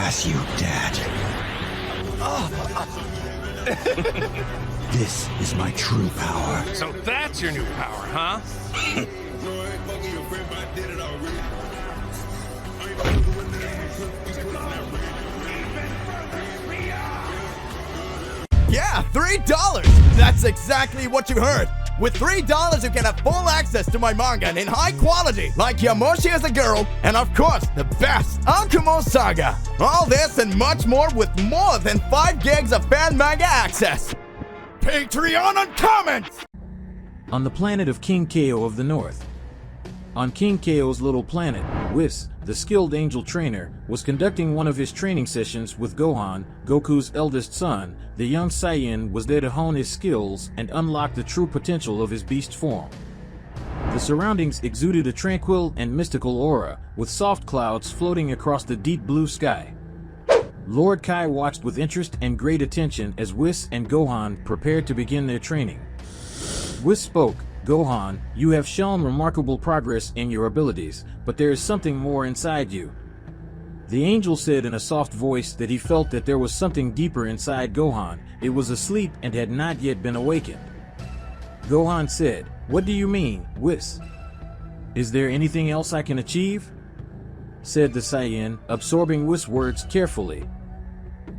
surpass you, Dad. This is my true power. So that's your new power, huh? Yeah, $3! That's exactly what you heard. With $3, you can have full access to my manga in high quality, like Yamoshi as a girl, and of course, the best, Akumo Saga. All this and much more with more than 5 gigs of fan manga access. Patreon Uncommon! On the planet of King Ko of the North. On King Ko's little planet, Whis, the skilled angel trainer, was conducting one of his training sessions with Gohan, Goku's eldest son. The young Saiyan was there to hone his skills and unlock the true potential of his beast form. The surroundings exuded a tranquil and mystical aura, with soft clouds floating across the deep blue sky. Lord Kai watched with interest and great attention as Whis and Gohan prepared to begin their training. Whis spoke. Gohan, you have shown remarkable progress in your abilities, but there is something more inside you. The angel said in a soft voice that he felt that there was something deeper inside Gohan. It was asleep and had not yet been awakened. Gohan said, "What do you mean, Whis? Is there anything else I can achieve?" said the Saiyan, absorbing Whis' words carefully.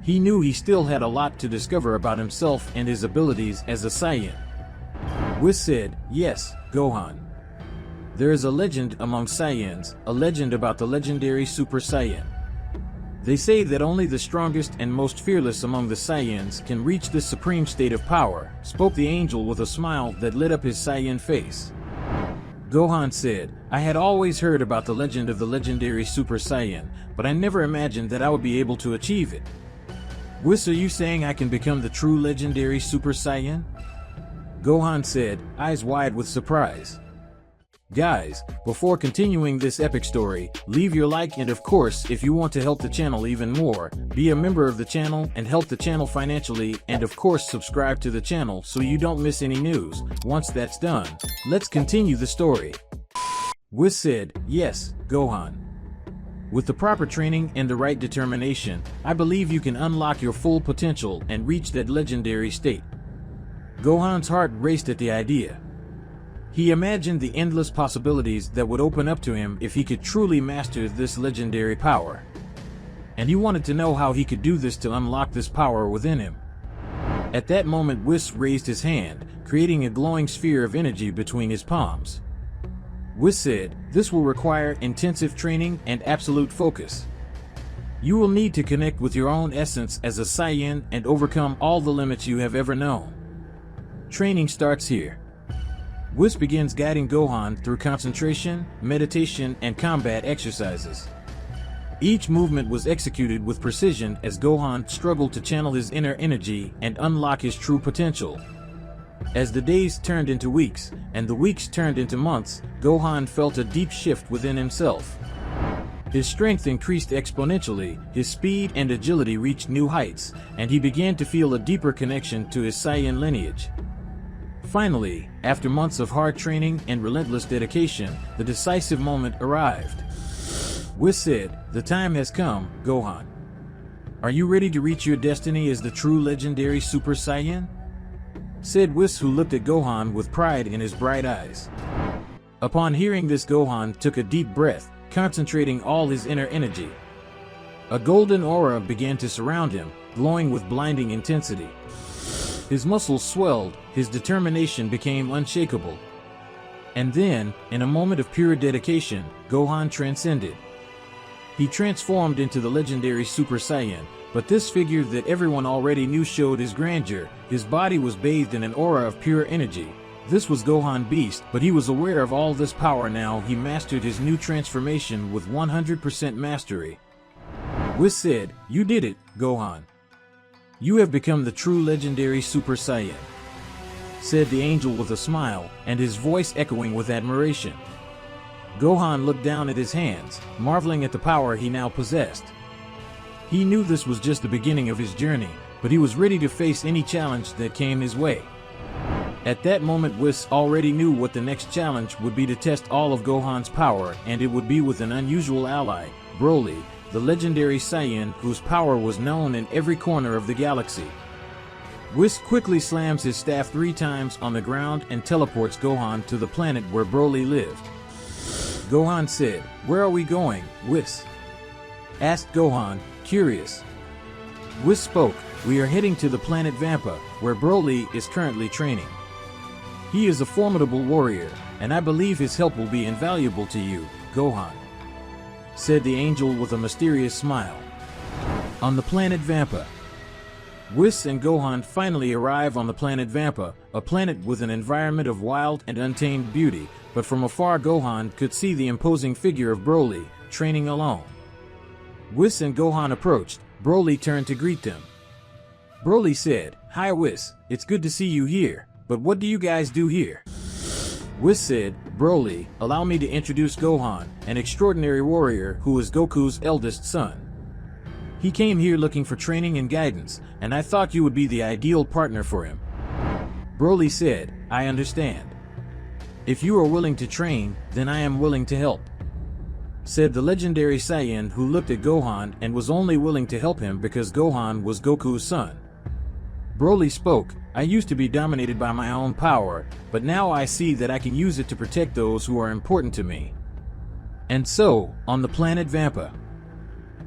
He knew he still had a lot to discover about himself and his abilities as a Saiyan. Whis said, "Yes, Gohan. There is a legend among Saiyans, a legend about the legendary Super Saiyan. They say that only the strongest and most fearless among the Saiyans can reach this supreme state of power," spoke the angel with a smile that lit up his Saiyan face. Gohan said, "I had always heard about the legend of the legendary Super Saiyan, but I never imagined that I would be able to achieve it." "Whis, are you saying I can become the true legendary Super Saiyan?" Gohan said, eyes wide with surprise. Guys, before continuing this epic story, leave your like, and of course, if you want to help the channel even more, be a member of the channel and help the channel financially, and of course subscribe to the channel so you don't miss any news. Once that's done, let's continue the story. Whis said, "Yes, Gohan. With the proper training and the right determination, I believe you can unlock your full potential and reach that legendary state." Gohan's heart raced at the idea. He imagined the endless possibilities that would open up to him if he could truly master this legendary power. And he wanted to know how he could do this to unlock this power within him. At that moment, Whis raised his hand, creating a glowing sphere of energy between his palms. Whis said, "This will require intensive training and absolute focus. You will need to connect with your own essence as a Saiyan and overcome all the limits you have ever known. Training starts here." Whis begins guiding Gohan through concentration, meditation, and combat exercises. Each movement was executed with precision as Gohan struggled to channel his inner energy and unlock his true potential. As the days turned into weeks, and the weeks turned into months, Gohan felt a deep shift within himself. His strength increased exponentially, his speed and agility reached new heights, and he began to feel a deeper connection to his Saiyan lineage. Finally, after months of hard training and relentless dedication, the decisive moment arrived. Whis said, "The time has come, Gohan. Are you ready to reach your destiny as the true legendary Super Saiyan?" said Whis, who looked at Gohan with pride in his bright eyes. Upon hearing this, Gohan took a deep breath, concentrating all his inner energy. A golden aura began to surround him, glowing with blinding intensity. His muscles swelled, his determination became unshakable. And then, in a moment of pure dedication, Gohan transcended. He transformed into the legendary Super Saiyan, but this figure that everyone already knew showed his grandeur. His body was bathed in an aura of pure energy. This was Gohan Beast, but he was aware of all this power now. He mastered his new transformation with 100% mastery. Whis said, "You did it, Gohan. You have become the true legendary Super Saiyan," said the angel with a smile, and his voice echoing with admiration. Gohan looked down at his hands, marveling at the power he now possessed. He knew this was just the beginning of his journey, but he was ready to face any challenge that came his way. At that moment, Whis already knew what the next challenge would be, to test all of Gohan's power, and it would be with an unusual ally, Broly, the legendary Saiyan whose power was known in every corner of the galaxy. Whis quickly slams his staff 3 times on the ground and teleports Gohan to the planet where Broly lived. Gohan said, "Where are we going, Whis?" asked Gohan, curious. Whis spoke, "We are heading to the planet Vampa, where Broly is currently training. He is a formidable warrior, and I believe his help will be invaluable to you, Gohan," said the angel with a mysterious smile. On the planet Vampa, Whis and Gohan finally arrive on the planet Vampa, a planet with an environment of wild and untamed beauty, but from afar Gohan could see the imposing figure of Broly, training alone. Whis and Gohan approached. Broly turned to greet them. Broly said, "Hi Whis, it's good to see you here, but what do you guys do here?" Whis said, "Broly, allow me to introduce Gohan, an extraordinary warrior who is Goku's eldest son. He came here looking for training and guidance, and I thought you would be the ideal partner for him." Broly said, "I understand. If you are willing to train, then I am willing to help," said the legendary Saiyan who looked at Gohan and was only willing to help him because Gohan was Goku's son. Broly spoke, "I used to be dominated by my own power, but now I see that I can use it to protect those who are important to me." And so, on the planet Vampa,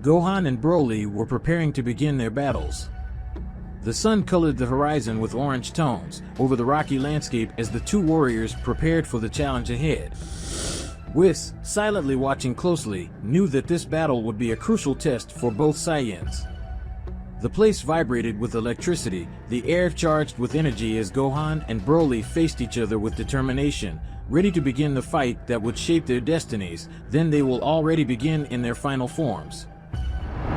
Gohan and Broly were preparing to begin their battles. The sun colored the horizon with orange tones over the rocky landscape as the 2 warriors prepared for the challenge ahead. Whis, silently watching closely, knew that this battle would be a crucial test for both Saiyans. The place vibrated with electricity, the air charged with energy as Gohan and Broly faced each other with determination, ready to begin the fight that would shape their destinies. Then they will already begin in their final forms.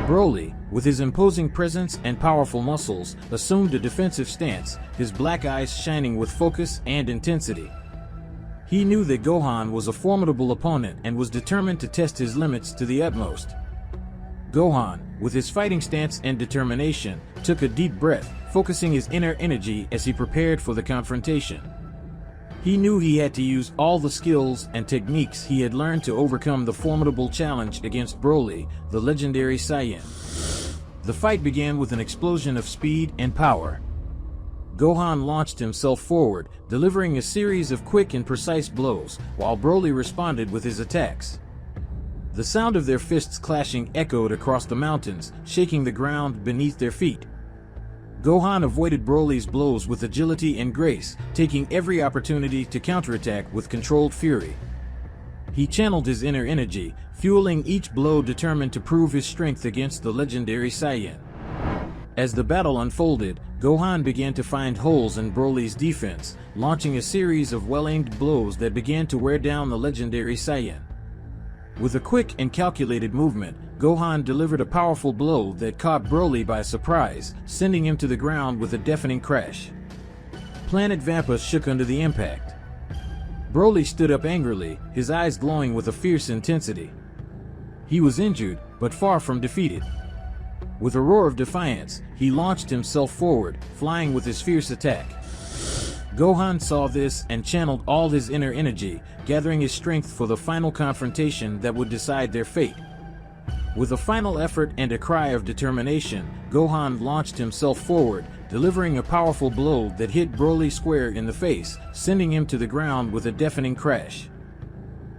Broly, with his imposing presence and powerful muscles, assumed a defensive stance, his black eyes shining with focus and intensity. He knew that Gohan was a formidable opponent and was determined to test his limits to the utmost. Gohan, with his fighting stance and determination, took a deep breath, focusing his inner energy as he prepared for the confrontation. He knew he had to use all the skills and techniques he had learned to overcome the formidable challenge against Broly, the legendary Saiyan. The fight began with an explosion of speed and power. Gohan launched himself forward, delivering a series of quick and precise blows, while Broly responded with his attacks. The sound of their fists clashing echoed across the mountains, shaking the ground beneath their feet. Gohan avoided Broly's blows with agility and grace, taking every opportunity to counterattack with controlled fury. He channeled his inner energy, fueling each blow determined to prove his strength against the legendary Saiyan. As the battle unfolded, Gohan began to find holes in Broly's defense, launching a series of well-aimed blows that began to wear down the legendary Saiyan. With a quick and calculated movement, Gohan delivered a powerful blow that caught Broly by surprise, sending him to the ground with a deafening crash. Planet Vampa shook under the impact. Broly stood up angrily, his eyes glowing with a fierce intensity. He was injured, but far from defeated. With a roar of defiance, he launched himself forward, flying with his fierce attack. Gohan saw this and channeled all his inner energy, gathering his strength for the final confrontation that would decide their fate. With a final effort and a cry of determination, Gohan launched himself forward, delivering a powerful blow that hit Broly square in the face, sending him to the ground with a deafening crash.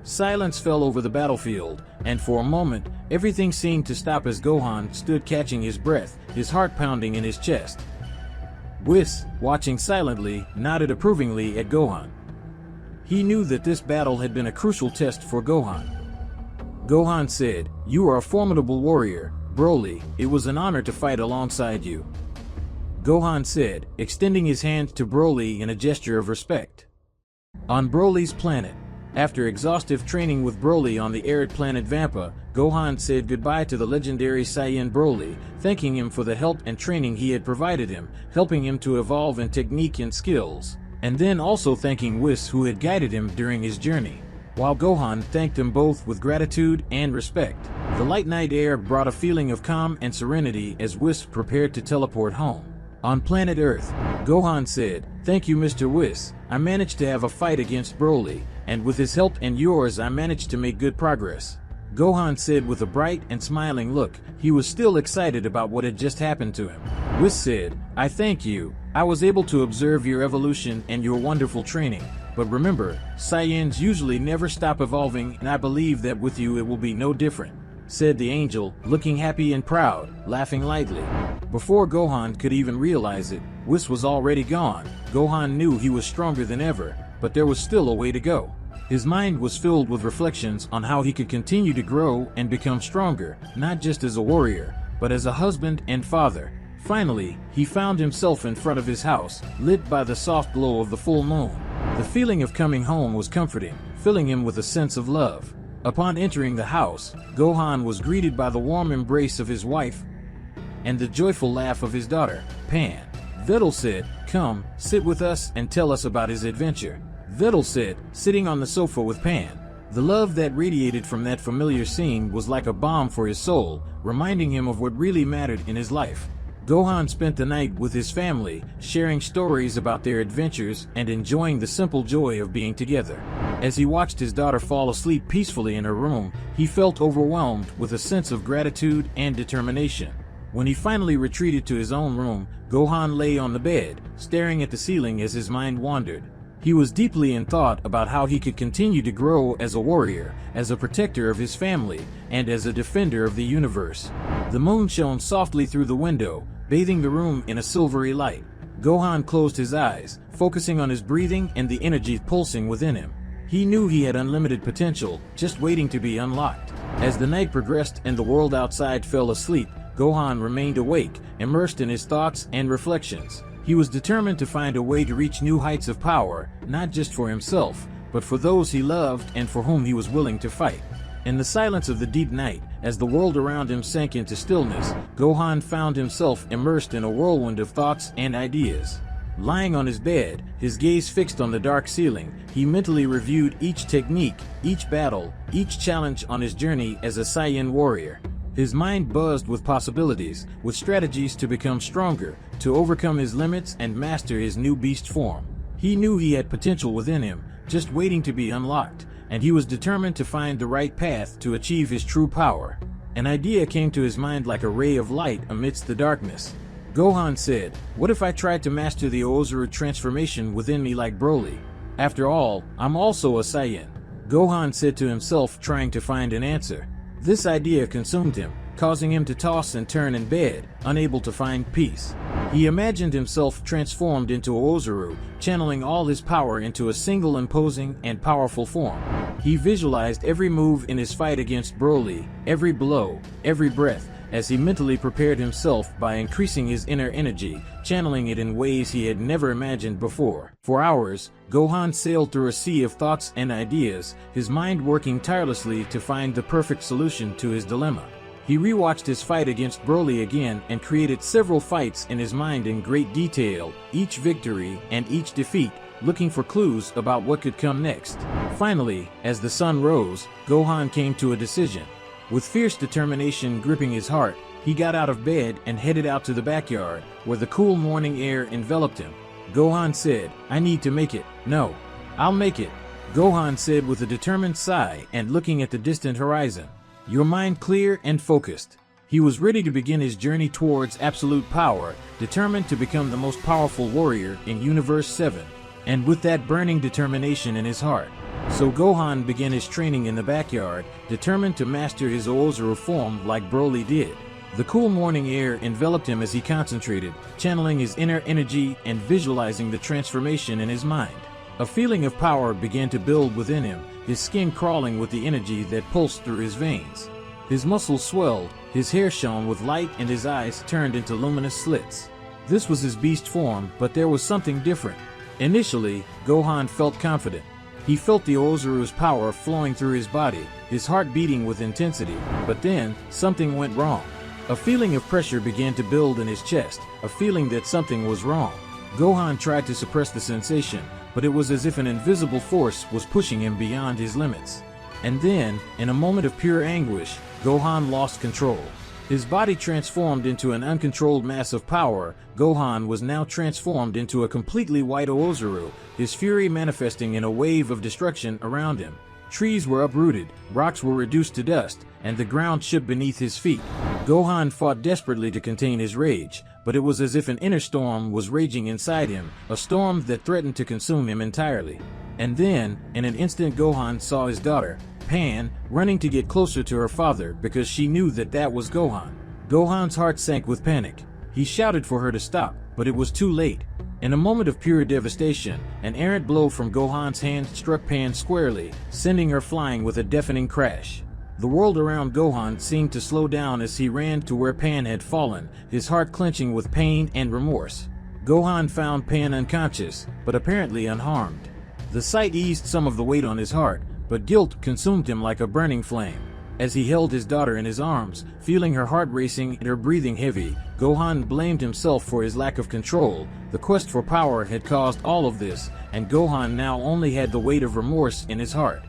Silence fell over the battlefield, and for a moment, everything seemed to stop as Gohan stood catching his breath, his heart pounding in his chest. Whis, watching silently, nodded approvingly at Gohan. He knew that this battle had been a crucial test for Gohan. Gohan said, "You are a formidable warrior, Broly. It was an honor to fight alongside you," Gohan said, extending his hand to Broly in a gesture of respect. On Broly's planet, after exhaustive training with Broly on the arid planet Vampa, Gohan said goodbye to the legendary Saiyan Broly, thanking him for the help and training he had provided him, helping him to evolve in technique and skills, and then also thanking Whis who had guided him during his journey. While Gohan thanked them both with gratitude and respect, the light night air brought a feeling of calm and serenity as Whis prepared to teleport home. On planet Earth, Gohan said, "Thank you, Mr. Whis. I managed to have a fight against Broly, and with his help and yours I managed to make good progress. Gohan said with a bright and smiling look. He was still excited about what had just happened to him. Whis said, I thank you. I was able to observe your evolution and your wonderful training. But remember, Saiyans usually never stop evolving, and I believe that with you it will be no different, said the angel, looking happy and proud, laughing lightly. Before Gohan could even realize it, Whis was already gone. Gohan knew he was stronger than ever, but there was still a way to go. His mind was filled with reflections on how he could continue to grow and become stronger, not just as a warrior, but as a husband and father. Finally, he found himself in front of his house, lit by the soft glow of the full moon. The feeling of coming home was comforting, filling him with a sense of love. Upon entering the house, Gohan was greeted by the warm embrace of his wife and the joyful laugh of his daughter, Pan. Vettel said, come, sit with us and tell us about his adventure. Vettel said, sitting on the sofa with Pan. The love that radiated from that familiar scene was like a balm for his soul, reminding him of what really mattered in his life. Gohan spent the night with his family, sharing stories about their adventures and enjoying the simple joy of being together. As he watched his daughter fall asleep peacefully in her room, he felt overwhelmed with a sense of gratitude and determination. When he finally retreated to his own room, Gohan lay on the bed, staring at the ceiling as his mind wandered. He was deeply in thought about how he could continue to grow as a warrior, as a protector of his family, and as a defender of the universe. The moon shone softly through the window, bathing the room in a silvery light. Gohan closed his eyes, focusing on his breathing and the energy pulsing within him. He knew he had unlimited potential, just waiting to be unlocked. As the night progressed and the world outside fell asleep, Gohan remained awake, immersed in his thoughts and reflections. He was determined to find a way to reach new heights of power, not just for himself, but for those he loved and for whom he was willing to fight. In the silence of the deep night, as the world around him sank into stillness, Gohan found himself immersed in a whirlwind of thoughts and ideas. Lying on his bed, his gaze fixed on the dark ceiling, he mentally reviewed each technique, each battle, each challenge on his journey as a Saiyan warrior. His mind buzzed with possibilities, with strategies to become stronger, to overcome his limits and master his new beast form. He knew he had potential within him, just waiting to be unlocked, and he was determined to find the right path to achieve his true power. An idea came to his mind like a ray of light amidst the darkness. Gohan said, what if I tried to master the Oozaru transformation within me like Broly? After all, I'm also a Saiyan. Gohan said to himself, trying to find an answer. This idea consumed him, causing him to toss and turn in bed, unable to find peace. He imagined himself transformed into Oozaru, channeling all his power into a single imposing and powerful form. He visualized every move in his fight against Broly, every blow, every breath, as he mentally prepared himself by increasing his inner energy, channeling it in ways he had never imagined before. For hours, Gohan sailed through a sea of thoughts and ideas, his mind working tirelessly to find the perfect solution to his dilemma. He rewatched his fight against Broly again and created several fights in his mind in great detail, each victory and each defeat, looking for clues about what could come next. Finally, as the sun rose, Gohan came to a decision. With fierce determination gripping his heart, he got out of bed and headed out to the backyard, where the cool morning air enveloped him. Gohan said, I need to make it. No, I'll make it. Gohan said with a determined sigh and looking at the distant horizon. Your mind clear and focused. He was ready to begin his journey towards absolute power, determined to become the most powerful warrior in Universe 7, and with that burning determination in his heart. So Gohan began his training in the backyard, determined to master his Oozaru form like Broly did. The cool morning air enveloped him as he concentrated, channeling his inner energy and visualizing the transformation in his mind. A feeling of power began to build within him, his skin crawling with the energy that pulsed through his veins. His muscles swelled, his hair shone with light and his eyes turned into luminous slits. This was his beast form, but there was something different. Initially, Gohan felt confident. He felt the Oozaru's power flowing through his body, his heart beating with intensity, but then, something went wrong. A feeling of pressure began to build in his chest, a feeling that something was wrong. Gohan tried to suppress the sensation, but it was as if an invisible force was pushing him beyond his limits. And then, in a moment of pure anguish, Gohan lost control. His body transformed into an uncontrolled mass of power. Gohan was now transformed into a completely white Oozaru, his fury manifesting in a wave of destruction around him. Trees were uprooted, rocks were reduced to dust, and the ground shook beneath his feet. Gohan fought desperately to contain his rage, but it was as if an inner storm was raging inside him, a storm that threatened to consume him entirely. And then, in an instant, Gohan saw his daughter, Pan, running to get closer to her father because she knew that was Gohan. Gohan's heart sank with panic. He shouted for her to stop, but it was too late. In a moment of pure devastation, an errant blow from Gohan's hand struck Pan squarely, sending her flying with a deafening crash. The world around Gohan seemed to slow down as he ran to where Pan had fallen, his heart clenching with pain and remorse. Gohan found Pan unconscious, but apparently unharmed. The sight eased some of the weight on his heart, but guilt consumed him like a burning flame. As he held his daughter in his arms, feeling her heart racing and her breathing heavy, Gohan blamed himself for his lack of control. The quest for power had caused all of this, and Gohan now only had the weight of remorse in his heart.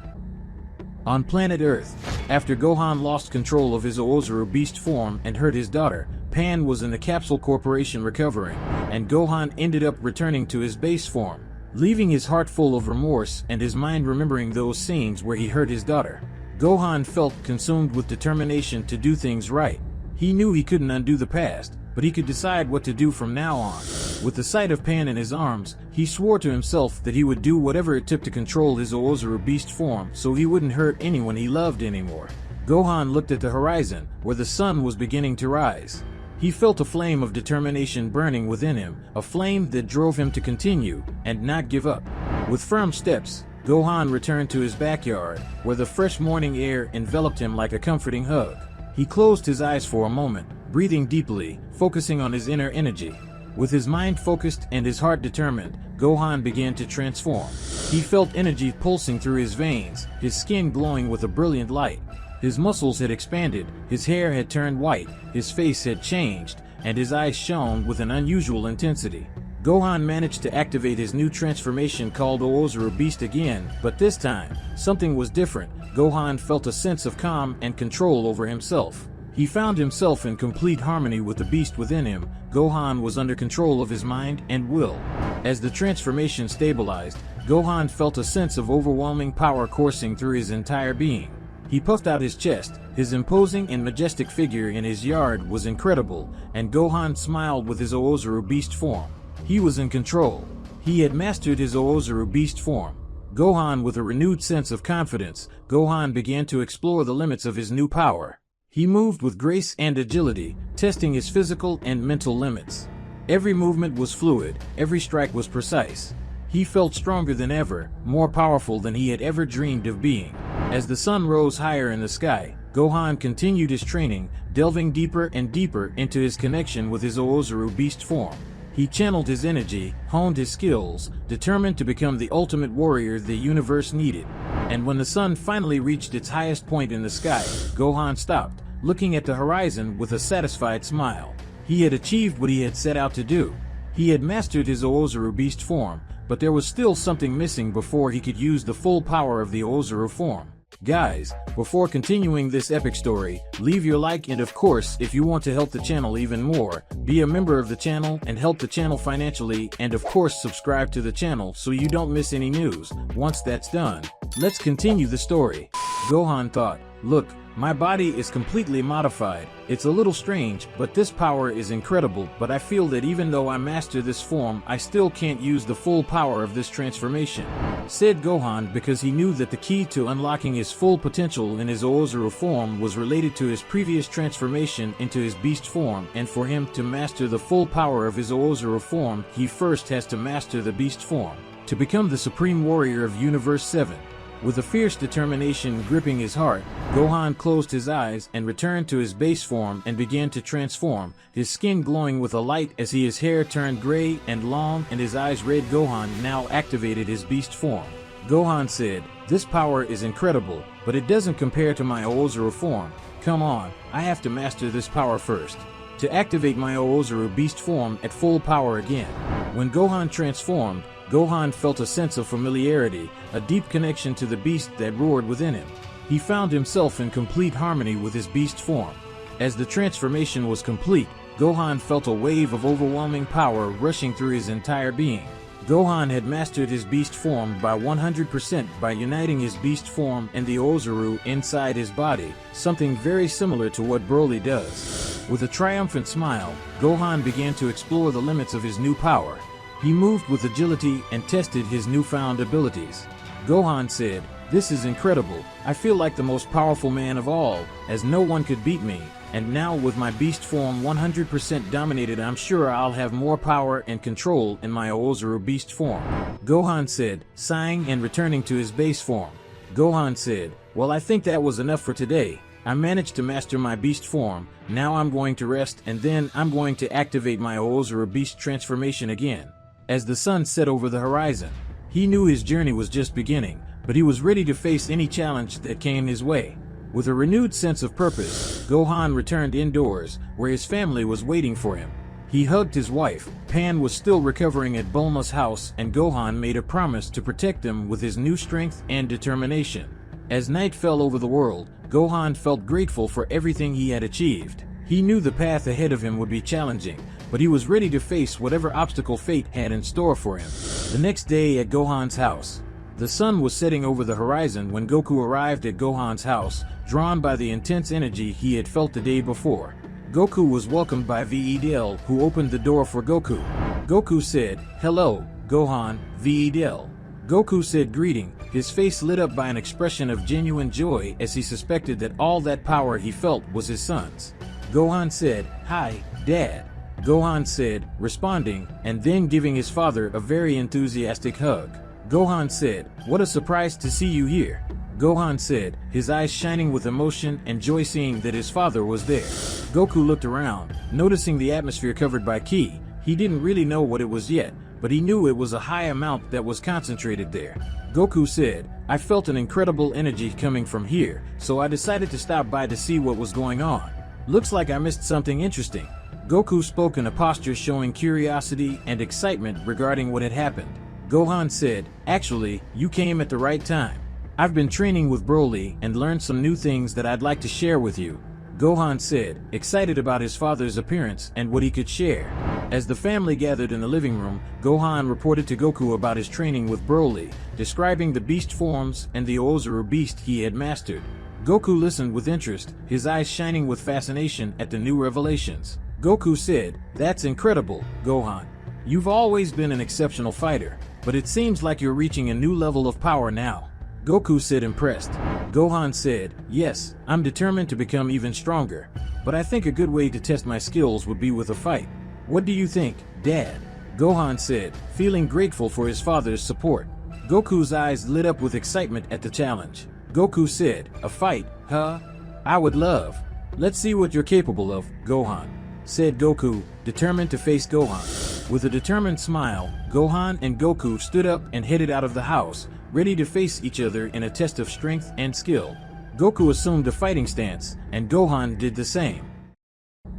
On planet Earth, after Gohan lost control of his Oozaru beast form and hurt his daughter, Pan was in the Capsule Corporation recovering, and Gohan ended up returning to his base form, leaving his heart full of remorse and his mind remembering those scenes where he hurt his daughter. Gohan felt consumed with determination to do things right. He knew he couldn't undo the past, but he could decide what to do from now on. With the sight of Pan in his arms, he swore to himself that he would do whatever it took to control his Oozaru beast form so he wouldn't hurt anyone he loved anymore. Gohan looked at the horizon, where the sun was beginning to rise. He felt a flame of determination burning within him, a flame that drove him to continue and not give up. With firm steps, Gohan returned to his backyard, where the fresh morning air enveloped him like a comforting hug. He closed his eyes for a moment, breathing deeply, focusing on his inner energy. With his mind focused and his heart determined, Gohan began to transform. He felt energy pulsing through his veins, his skin glowing with a brilliant light. His muscles had expanded, his hair had turned white, his face had changed, and his eyes shone with an unusual intensity. Gohan managed to activate his new transformation called Oozaru Beast again, but this time, something was different. Gohan felt a sense of calm and control over himself. He found himself in complete harmony with the beast within him. Gohan was under control of his mind and will. As the transformation stabilized, Gohan felt a sense of overwhelming power coursing through his entire being. He puffed out his chest. His imposing and majestic figure in his yard was incredible, and Gohan smiled with his Oozaru beast form. He was in control. He had mastered his Oozaru beast form. Gohan, with a renewed sense of confidence, Gohan began to explore the limits of his new power. He moved with grace and agility, testing his physical and mental limits. Every movement was fluid, every strike was precise. He felt stronger than ever, more powerful than he had ever dreamed of being. As the sun rose higher in the sky, Gohan continued his training, delving deeper and deeper into his connection with his Oozaru beast form. He channeled his energy, honed his skills, determined to become the ultimate warrior the universe needed. And when the sun finally reached its highest point in the sky, Gohan stopped, looking at the horizon with a satisfied smile. He had achieved what he had set out to do. He had mastered his Oozaru beast form, but there was still something missing before he could use the full power of the Oozaru form. Guys, before continuing this epic story, leave your like, and of course, if you want to help the channel even more, be a member of the channel and help the channel financially, and of course subscribe to the channel so you don't miss any news. Once that's done, let's continue the story. Gohan thought, look, my body is completely modified. It's a little strange, but this power is incredible, but I feel that even though I master this form, I still can't use the full power of this transformation, said Gohan, because he knew that the key to unlocking his full potential in his Oozaru form was related to his previous transformation into his beast form, and for him to master the full power of his Oozaru form, he first has to master the beast form, to become the supreme warrior of Universe 7. With a fierce determination gripping his heart, Gohan closed his eyes and returned to his base form and began to transform, his skin glowing with a light as his hair turned gray and long and his eyes red. Gohan now activated his beast form. Gohan said, "This power is incredible, but it doesn't compare to my Oozaru form. Come on, I have to master this power first, to activate my Oozaru beast form at full power again." When Gohan transformed, Gohan felt a sense of familiarity, a deep connection to the beast that roared within him. He found himself in complete harmony with his beast form. As the transformation was complete, Gohan felt a wave of overwhelming power rushing through his entire being. Gohan had mastered his beast form by 100% by uniting his beast form and the Oozaru inside his body, something very similar to what Broly does. With a triumphant smile, Gohan began to explore the limits of his new power. He moved with agility and tested his newfound abilities. Gohan said, "This is incredible. I feel like the most powerful man of all, as no one could beat me. And now with my beast form 100% dominated, I'm sure I'll have more power and control in my Oozaru beast form." Gohan said, sighing and returning to his base form. Gohan said, "Well, I think that was enough for today. I managed to master my beast form. Now I'm going to rest and then I'm going to activate my Oozaru beast transformation again." As the sun set over the horizon, he knew his journey was just beginning, but he was ready to face any challenge that came his way. With a renewed sense of purpose, Gohan returned indoors, where his family was waiting for him. He hugged his wife. Pan was still recovering at Bulma's house, and Gohan made a promise to protect them with his new strength and determination. As night fell over the world, Gohan felt grateful for everything he had achieved. He knew the path ahead of him would be challenging, but he was ready to face whatever obstacle fate had in store for him. The next day at Gohan's house, the sun was setting over the horizon when Goku arrived at Gohan's house, drawn by the intense energy he had felt the day before. Goku was welcomed by Vegeta, who opened the door for Goku. Goku said, "Hello, Gohan, Vegeta." Goku said greeting, his face lit up by an expression of genuine joy as he suspected that all that power he felt was his son's. Gohan said, "Hi, Dad." Gohan said, responding, and then giving his father a very enthusiastic hug. Gohan said, "What a surprise to see you here." Gohan said, his eyes shining with emotion and joy seeing that his father was there. Goku looked around, noticing the atmosphere covered by ki. He didn't really know what it was yet, but he knew it was a high amount that was concentrated there. Goku said, "I felt an incredible energy coming from here, so I decided to stop by to see what was going on. Looks like I missed something interesting." Goku spoke in a posture showing curiosity and excitement regarding what had happened. Gohan said, "Actually, you came at the right time. I've been training with Broly and learned some new things that I'd like to share with you." Gohan said, excited about his father's appearance and what he could share. As the family gathered in the living room, Gohan reported to Goku about his training with Broly, describing the beast forms and the Oozaru beast he had mastered. Goku listened with interest, his eyes shining with fascination at the new revelations. Goku said, "That's incredible, Gohan. You've always been an exceptional fighter, but it seems like you're reaching a new level of power now." Goku said impressed. Gohan said, "Yes, I'm determined to become even stronger, but I think a good way to test my skills would be with a fight. What do you think, Dad?" Gohan said, feeling grateful for his father's support. Goku's eyes lit up with excitement at the challenge. Goku said, "A fight, huh? I would love. Let's see what you're capable of, Gohan," said Goku, determined to face Gohan. With a determined smile, Gohan and Goku stood up and headed out of the house, ready to face each other in a test of strength and skill. Goku assumed a fighting stance, and Gohan did the same.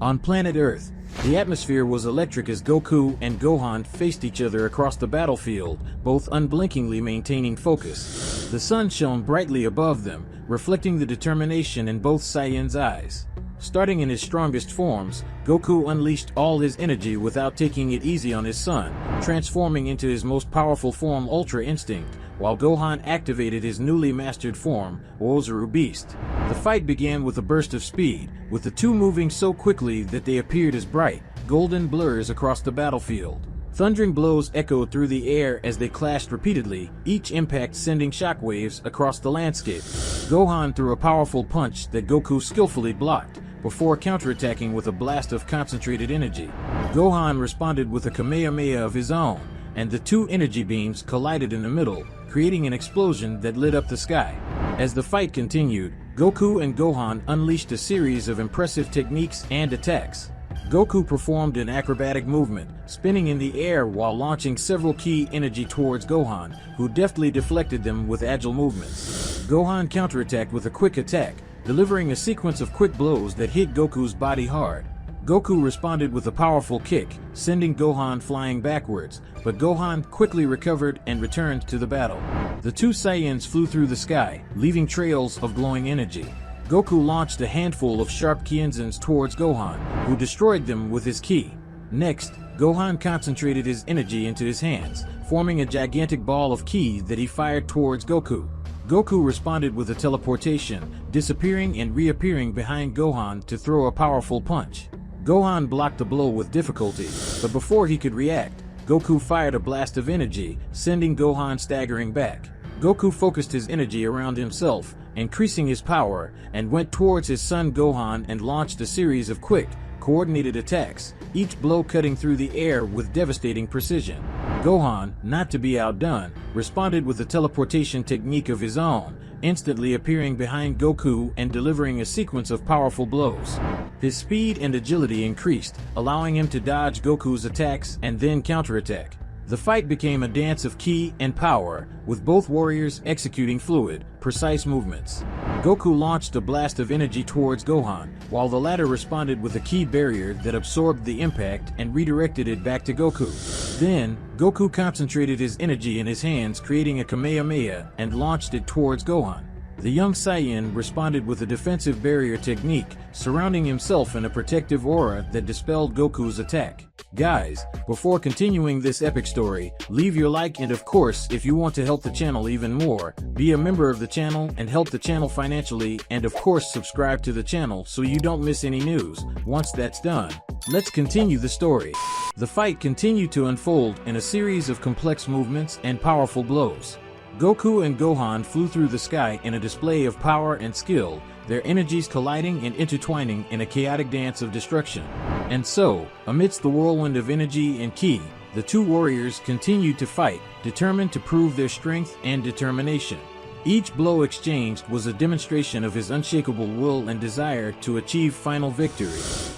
On planet Earth, the atmosphere was electric as Goku and Gohan faced each other across the battlefield, both unblinkingly maintaining focus. The sun shone brightly above them, reflecting the determination in both Saiyan's eyes. Starting in his strongest forms, Goku unleashed all his energy without taking it easy on his son, transforming into his most powerful form Ultra Instinct, while Gohan activated his newly mastered form, Oozaru Beast. The fight began with a burst of speed, with the two moving so quickly that they appeared as bright, golden blurs across the battlefield. Thundering blows echoed through the air as they clashed repeatedly, each impact sending shockwaves across the landscape. Gohan threw a powerful punch that Goku skillfully blocked, before counterattacking with a blast of concentrated energy. Gohan responded with a Kamehameha of his own, and the two energy beams collided in the middle, creating an explosion that lit up the sky. As the fight continued, Goku and Gohan unleashed a series of impressive techniques and attacks. Goku performed an acrobatic movement, spinning in the air while launching several key energy towards Gohan, who deftly deflected them with agile movements. Gohan counterattacked with a quick attack, delivering a sequence of quick blows that hit Goku's body hard. Goku responded with a powerful kick, sending Gohan flying backwards, but Gohan quickly recovered and returned to the battle. The two Saiyans flew through the sky, leaving trails of glowing energy. Goku launched a handful of sharp Kienzens towards Gohan, who destroyed them with his ki. Next, Gohan concentrated his energy into his hands, forming a gigantic ball of ki that he fired towards Goku. Goku responded with a teleportation, disappearing and reappearing behind Gohan to throw a powerful punch. Gohan blocked the blow with difficulty, but before he could react, Goku fired a blast of energy, sending Gohan staggering back. Goku focused his energy around himself, increasing his power, and went towards his son Gohan and launched a series of quick, coordinated attacks, each blow cutting through the air with devastating precision. Gohan, not to be outdone, responded with a teleportation technique of his own, instantly appearing behind Goku and delivering a sequence of powerful blows. His speed and agility increased, allowing him to dodge Goku's attacks and then counterattack. The fight became a dance of ki and power, with both warriors executing fluid, precise movements. Goku launched a blast of energy towards Gohan, while the latter responded with a ki barrier that absorbed the impact and redirected it back to Goku. Then, Goku concentrated his energy in his hands, creating a Kamehameha, and launched it towards Gohan. The young Saiyan responded with a defensive barrier technique, surrounding himself in a protective aura that dispelled Goku's attack. Guys, before continuing this epic story, leave your like, and of course, if you want to help the channel even more, be a member of the channel and help the channel financially, and of course subscribe to the channel so you don't miss any news. Once that's done, let's continue the story. The fight continued to unfold in a series of complex movements and powerful blows. Goku and Gohan flew through the sky in a display of power and skill, their energies colliding and intertwining in a chaotic dance of destruction. And so, amidst the whirlwind of energy and ki, the two warriors continued to fight, determined to prove their strength and determination. Each blow exchanged was a demonstration of his unshakable will and desire to achieve final victory.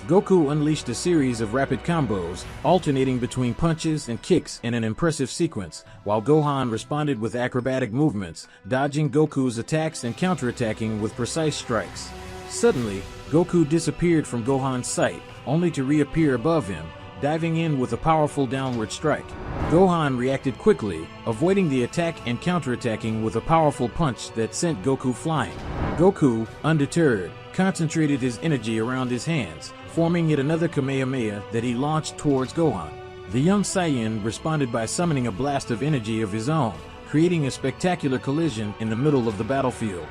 Goku unleashed a series of rapid combos, alternating between punches and kicks in an impressive sequence, while Gohan responded with acrobatic movements, dodging Goku's attacks and counterattacking with precise strikes. Suddenly, Goku disappeared from Gohan's sight, only to reappear above him, diving in with a powerful downward strike. Gohan reacted quickly, avoiding the attack and counterattacking with a powerful punch that sent Goku flying. Goku, undeterred, concentrated his energy around his hands, forming yet another Kamehameha that he launched towards Gohan. The young Saiyan responded by summoning a blast of energy of his own, creating a spectacular collision in the middle of the battlefield.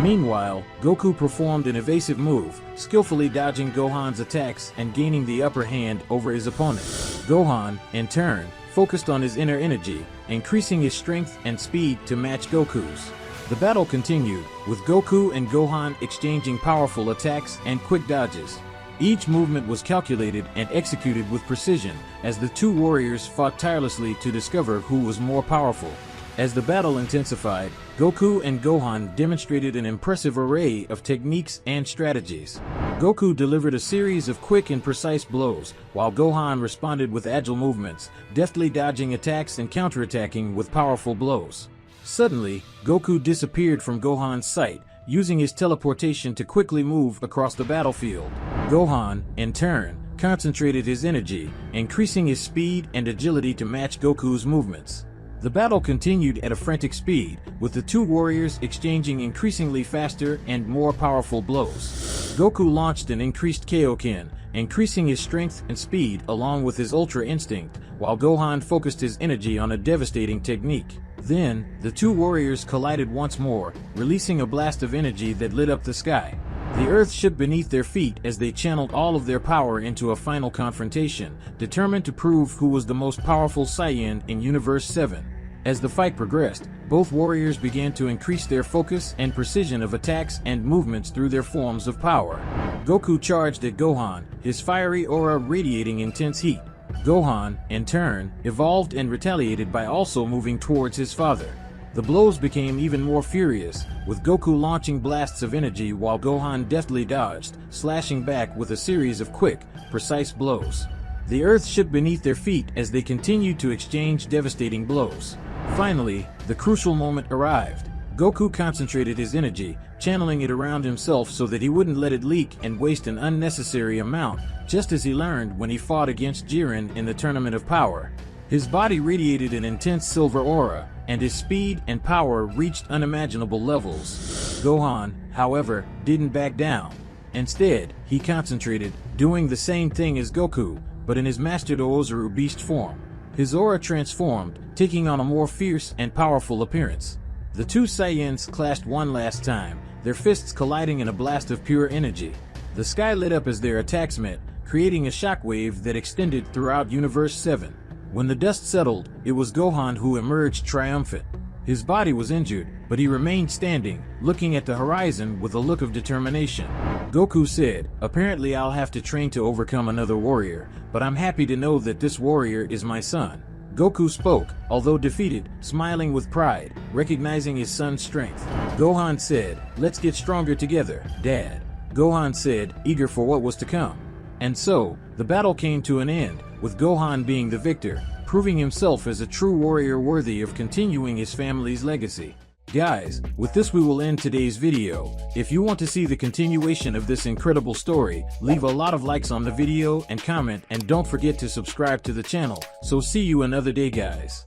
Meanwhile, Goku performed an evasive move, skillfully dodging Gohan's attacks and gaining the upper hand over his opponent. Gohan, in turn, focused on his inner energy, increasing his strength and speed to match Goku's. The battle continued, with Goku and Gohan exchanging powerful attacks and quick dodges. Each movement was calculated and executed with precision, as the two warriors fought tirelessly to discover who was more powerful. As the battle intensified, Goku and Gohan demonstrated an impressive array of techniques and strategies. Goku delivered a series of quick and precise blows, while Gohan responded with agile movements, deftly dodging attacks and counterattacking with powerful blows. Suddenly, Goku disappeared from Gohan's sight, using his teleportation to quickly move across the battlefield. Gohan, in turn, concentrated his energy, increasing his speed and agility to match Goku's movements. The battle continued at a frantic speed, with the two warriors exchanging increasingly faster and more powerful blows. Goku launched an increased Kaioken, increasing his strength and speed along with his Ultra Instinct, while Gohan focused his energy on a devastating technique. Then, the two warriors collided once more, releasing a blast of energy that lit up the sky. The earth shook beneath their feet as they channeled all of their power into a final confrontation, determined to prove who was the most powerful Saiyan in Universe 7. As the fight progressed, both warriors began to increase their focus and precision of attacks and movements through their forms of power. Goku charged at Gohan, his fiery aura radiating intense heat. Gohan, in turn, evolved and retaliated by also moving towards his father. The blows became even more furious, with Goku launching blasts of energy while Gohan deftly dodged, slashing back with a series of quick, precise blows. The earth shook beneath their feet as they continued to exchange devastating blows. Finally, the crucial moment arrived. Goku concentrated his energy, channeling it around himself so that he wouldn't let it leak and waste an unnecessary amount, just as he learned when he fought against Jiren in the Tournament of Power. His body radiated an intense silver aura, and his speed and power reached unimaginable levels. Gohan, however, didn't back down. Instead, he concentrated, doing the same thing as Goku, but in his mastered Oozaru beast form. His aura transformed, taking on a more fierce and powerful appearance. The two Saiyans clashed one last time, their fists colliding in a blast of pure energy. The sky lit up as their attacks met, creating a shockwave that extended throughout Universe 7. When the dust settled, it was Gohan who emerged triumphant. His body was injured, but he remained standing, looking at the horizon with a look of determination. Goku said, "Apparently I'll have to train to overcome another warrior, but I'm happy to know that this warrior is my son." Goku spoke, although defeated, smiling with pride, recognizing his son's strength. Gohan said, "Let's get stronger together, Dad." Gohan said, eager for what was to come. And so, the battle came to an end, with Gohan being the victor, proving himself as a true warrior worthy of continuing his family's legacy. Guys, with this we will end today's video. If you want to see the continuation of this incredible story, leave a lot of likes on the video and comment, and don't forget to subscribe to the channel. So see you another day, guys.